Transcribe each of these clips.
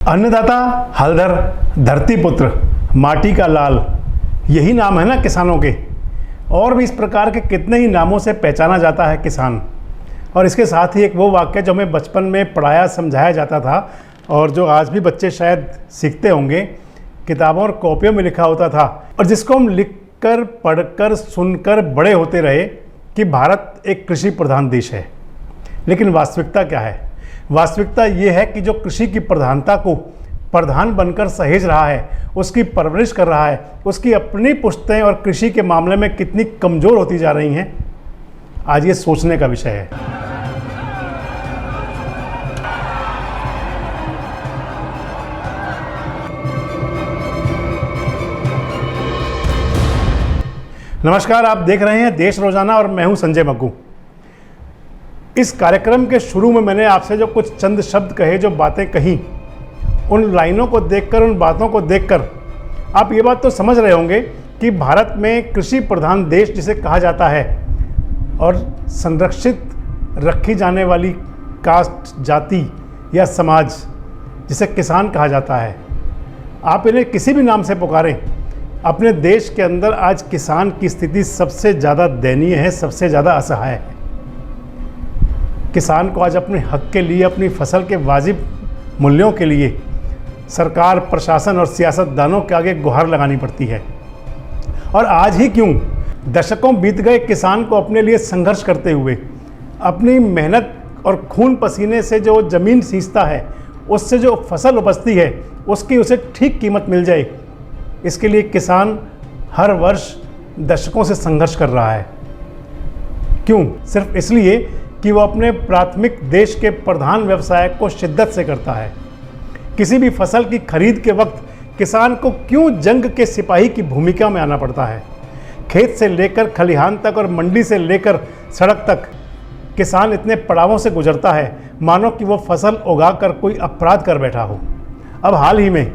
अन्नदाता, हलधर, धरती पुत्र, माटी का लाल, यही नाम है ना किसानों के। और भी इस प्रकार के कितने ही नामों से पहचाना जाता है किसान। और इसके साथ ही एक वो वाक्य जो हमें बचपन में पढ़ाया समझाया जाता था और जो आज भी बच्चे शायद सीखते होंगे, किताबों और कॉपियों में लिखा होता था और जिसको हम लिखकर पढ़कर सुनकर बड़े होते रहे कि भारत एक कृषि प्रधान देश है। लेकिन वास्तविकता क्या है? वास्तविकता ये है कि जो कृषि की प्रधानता को प्रधान बनकर सहेज रहा है, उसकी परवरिश कर रहा है, उसकी अपनी पुश्तें और कृषि के मामले में कितनी कमज़ोर होती जा रही हैं, आज ये सोचने का विषय है। नमस्कार, आप देख रहे हैं देश रोजाना और मैं हूं संजय मग्गू। इस कार्यक्रम के शुरू में मैंने आपसे जो कुछ चंद शब्द कहे, जो बातें कही, उन लाइनों को देखकर, उन बातों को देखकर आप ये बात तो समझ रहे होंगे कि भारत में कृषि प्रधान देश जिसे कहा जाता है और संरक्षित रखी जाने वाली कास्ट, जाति या समाज जिसे किसान कहा जाता है, आप इन्हें किसी भी नाम से पुकारें, अपने देश के अंदर आज किसान की स्थिति सबसे ज़्यादा दयनीय है, सबसे ज़्यादा असहाय है। किसान को आज अपने हक के लिए, अपनी फसल के वाजिब मूल्यों के लिए सरकार, प्रशासन और सियासतदानों के आगे गुहार लगानी पड़ती है। और आज ही क्यों, दशकों बीत गए किसान को अपने लिए संघर्ष करते हुए, अपनी मेहनत और खून पसीने से जो ज़मीन सींचता है, उससे जो फसल उपजती है, उसकी उसे ठीक कीमत मिल जाए, इसके लिए किसान हर वर्ष दशकों से संघर्ष कर रहा है। क्यों? सिर्फ इसलिए कि वो अपने प्राथमिक देश के प्रधान व्यवसाय को शिद्दत से करता है। किसी भी फसल की खरीद के वक्त किसान को क्यों जंग के सिपाही की भूमिका में आना पड़ता है? खेत से लेकर खलिहान तक और मंडी से लेकर सड़क तक किसान इतने पड़ावों से गुजरता है मानो कि वो फसल उगाकर कोई अपराध कर बैठा हो। अब हाल ही में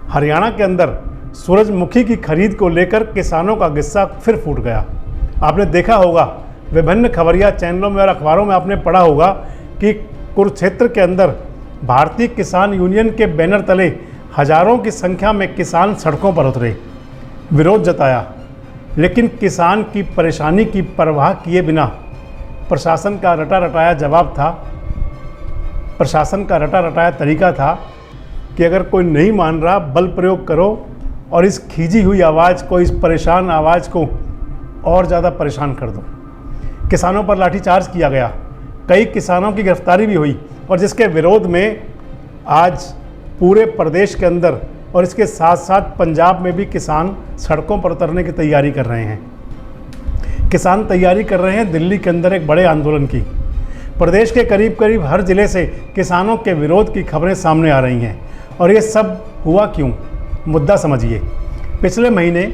हरियाणा के अंदर सूरजमुखी की खरीद को लेकर किसानों का गुस्सा फिर फूट गया। आपने देखा होगा, विभिन्न खबरिया चैनलों में और अखबारों में आपने पढ़ा होगा कि कुरुक्षेत्र के अंदर भारतीय किसान यूनियन के बैनर तले हजारों की संख्या में किसान सड़कों पर उतरे, विरोध जताया। लेकिन किसान की परेशानी की परवाह किए बिना प्रशासन का रटा रटाया जवाब था, प्रशासन का रटा रटाया तरीका था कि अगर कोई नहीं मान रहा, बल प्रयोग करो और इस खींची हुई आवाज़ को, इस परेशान आवाज़ को और ज़्यादा परेशान कर दो। किसानों पर लाठीचार्ज किया गया, कई किसानों की गिरफ्तारी भी हुई और जिसके विरोध में आज पूरे प्रदेश के अंदर और इसके साथ साथ पंजाब में भी किसान सड़कों पर उतरने की तैयारी कर रहे हैं। किसान तैयारी कर रहे हैं दिल्ली के अंदर एक बड़े आंदोलन की। प्रदेश के करीब करीब हर ज़िले से किसानों के विरोध की खबरें सामने आ रही हैं। और ये सब हुआ क्यों? मुद्दा समझिए। पिछले महीने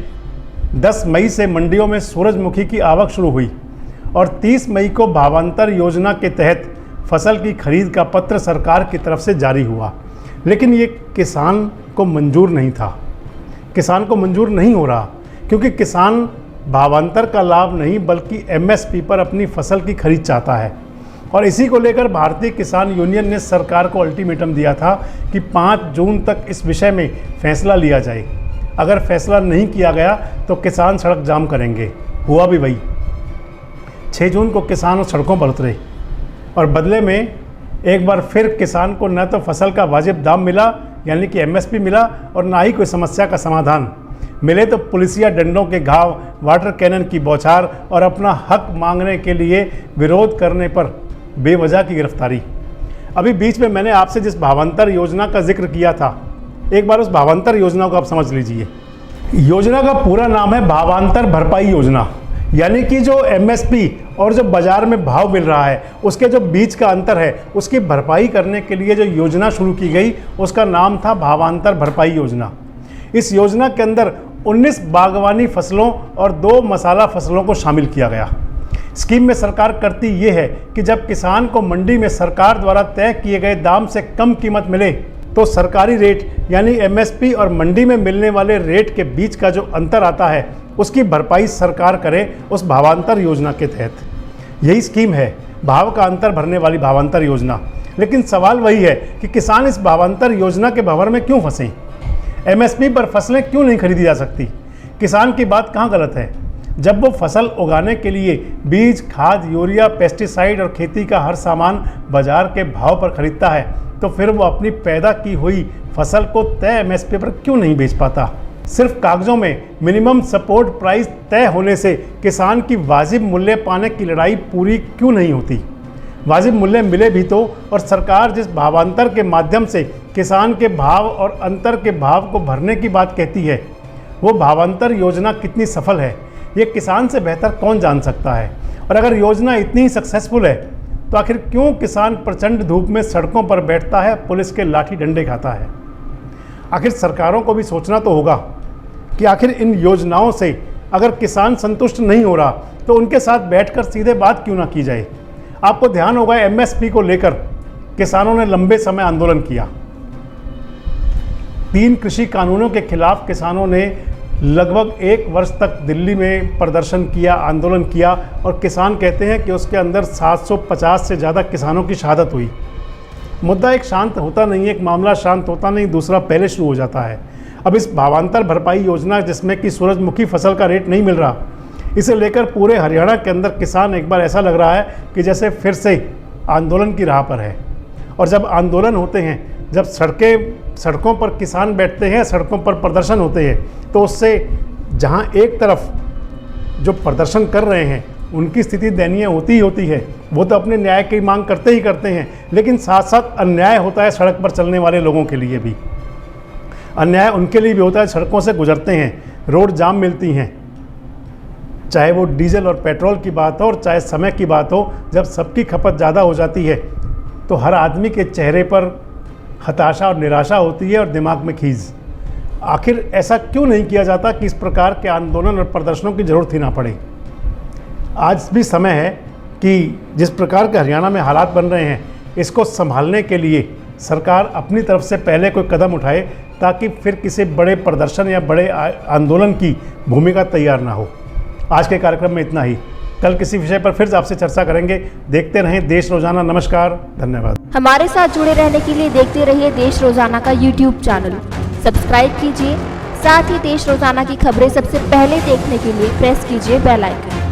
10 मई से मंडियों में सूरजमुखी की आवक शुरू हुई और 30 मई को भावांतर योजना के तहत फसल की खरीद का पत्र सरकार की तरफ से जारी हुआ। लेकिन ये किसान को मंजूर नहीं था, किसान को मंजूर नहीं हो रहा, क्योंकि किसान भावांतर का लाभ नहीं बल्कि MSP पर अपनी फसल की खरीद चाहता है। और इसी को लेकर भारतीय किसान यूनियन ने सरकार को अल्टीमेटम दिया था कि 5 जून तक इस विषय में फैसला लिया जाए। अगर फैसला नहीं किया गया तो किसान सड़क जाम करेंगे। हुआ भी वही। 6 जून को किसान सड़कों पर उतरे और बदले में एक बार फिर किसान को न तो फसल का वाजिब दाम मिला यानी कि MSP मिला और ना ही कोई समस्या का समाधान मिले, तो पुलिसिया डंडों के घाव, वाटर कैनन की बौछार और अपना हक मांगने के लिए विरोध करने पर बेवजह की गिरफ्तारी। अभी बीच में मैंने आपसे जिस भावांतर योजना का जिक्र किया था, एक बार उस भावांतर योजना को आप समझ लीजिए। योजना का पूरा नाम है भावांतर भरपाई योजना। यानी कि जो MSP और जो बाज़ार में भाव मिल रहा है, उसके जो बीच का अंतर है, उसकी भरपाई करने के लिए जो योजना शुरू की गई, उसका नाम था भावांतर भरपाई योजना। इस योजना के अंदर 19 बागवानी फसलों और 2 मसाला फसलों को शामिल किया गया। स्कीम में सरकार करती ये है कि जब किसान को मंडी में सरकार द्वारा तय किए गए दाम से कम कीमत मिले तो सरकारी रेट यानी MSP और मंडी में मिलने वाले रेट के बीच का जो अंतर आता है, उसकी भरपाई सरकार करे उस भावांतर योजना के तहत। यही स्कीम है भाव का अंतर भरने वाली भावांतर योजना। लेकिन सवाल वही है कि किसान इस भावांतर योजना के भंवर में क्यों फंसे। एमएसपी पर फसलें क्यों नहीं खरीदी जा सकती। किसान की बात कहाँ गलत है। जब वो फसल उगाने के लिए बीज, खाद, यूरिया, पेस्टिसाइड और खेती का हर सामान बाजार के भाव पर खरीदता है, तो फिर वो अपनी पैदा की हुई फसल को तय एमएसपी पर क्यों नहीं बेच पाता। सिर्फ कागजों में मिनिमम सपोर्ट प्राइस तय होने से किसान की वाजिब मूल्य पाने की लड़ाई पूरी क्यों नहीं होती। वाजिब मूल्य मिले भी तो, और सरकार जिस भावांतर के माध्यम से किसान के भाव और अंतर के भाव को भरने की बात कहती है, वो भावांतर योजना कितनी सफल है ये किसान से बेहतर कौन जान सकता है। और अगर योजना इतनी ही सक्सेसफुल है तो आखिर क्यों किसान प्रचंड धूप में सड़कों पर बैठता है, पुलिस के लाठी डंडे खाता है। आखिर सरकारों को भी सोचना तो होगा कि आखिर इन योजनाओं से अगर किसान संतुष्ट नहीं हो रहा तो उनके साथ बैठकर सीधे बात क्यों ना की जाए। आपको ध्यान होगा एमएसपी को लेकर किसानों ने लंबे समय आंदोलन किया। 3 कृषि कानूनों के खिलाफ किसानों ने लगभग 1 वर्ष तक दिल्ली में प्रदर्शन किया, आंदोलन किया, और किसान कहते हैं कि उसके अंदर 750 से ज़्यादा किसानों की शहादत हुई। मुद्दा एक शांत होता नहीं, एक मामला शांत होता नहीं, दूसरा पहले शुरू हो जाता है। अब इस भावांतर भरपाई योजना जिसमें कि सूरजमुखी फसल का रेट नहीं मिल रहा, इसे लेकर पूरे हरियाणा के अंदर किसान एक बार ऐसा लग रहा है कि जैसे फिर से आंदोलन की राह पर है। और जब आंदोलन होते हैं, जब सड़कों पर किसान बैठते हैं, सड़कों पर प्रदर्शन होते हैं, तो उससे जहां एक तरफ जो प्रदर्शन कर रहे हैं उनकी स्थिति दयनीय होती ही होती है, वो तो अपने न्याय की मांग करते ही करते हैं, लेकिन साथ साथ अन्याय होता है सड़क पर चलने वाले लोगों के लिए भी। अन्याय उनके लिए भी होता है, सड़कों से गुजरते हैं, रोड जाम मिलती हैं, चाहे वो डीजल और पेट्रोल की बात हो और चाहे समय की बात हो। जब सबकी खपत ज़्यादा हो जाती है तो हर आदमी के चेहरे पर हताशा और निराशा होती है और दिमाग में खीज। आखिर ऐसा क्यों नहीं किया जाता कि इस प्रकार के आंदोलन और प्रदर्शनों की ज़रूरत ही ना पड़े। आज भी समय है कि जिस प्रकार के हरियाणा में हालात बन रहे हैं, इसको संभालने के लिए सरकार अपनी तरफ से पहले कोई कदम उठाए, ताकि फिर किसी बड़े प्रदर्शन या बड़े आंदोलन की भूमिका तैयार ना हो। आज के कार्यक्रम में इतना ही। कल किसी विषय पर फिर आपसे चर्चा करेंगे। देखते रहें देश रोजाना। नमस्कार, धन्यवाद। हमारे साथ जुड़े रहने के लिए देखते रहिए देश रोजाना का YouTube चैनल सब्सक्राइब कीजिए। साथ ही देश रोजाना की खबरें सबसे पहले देखने के लिए प्रेस कीजिए बेल आइकन।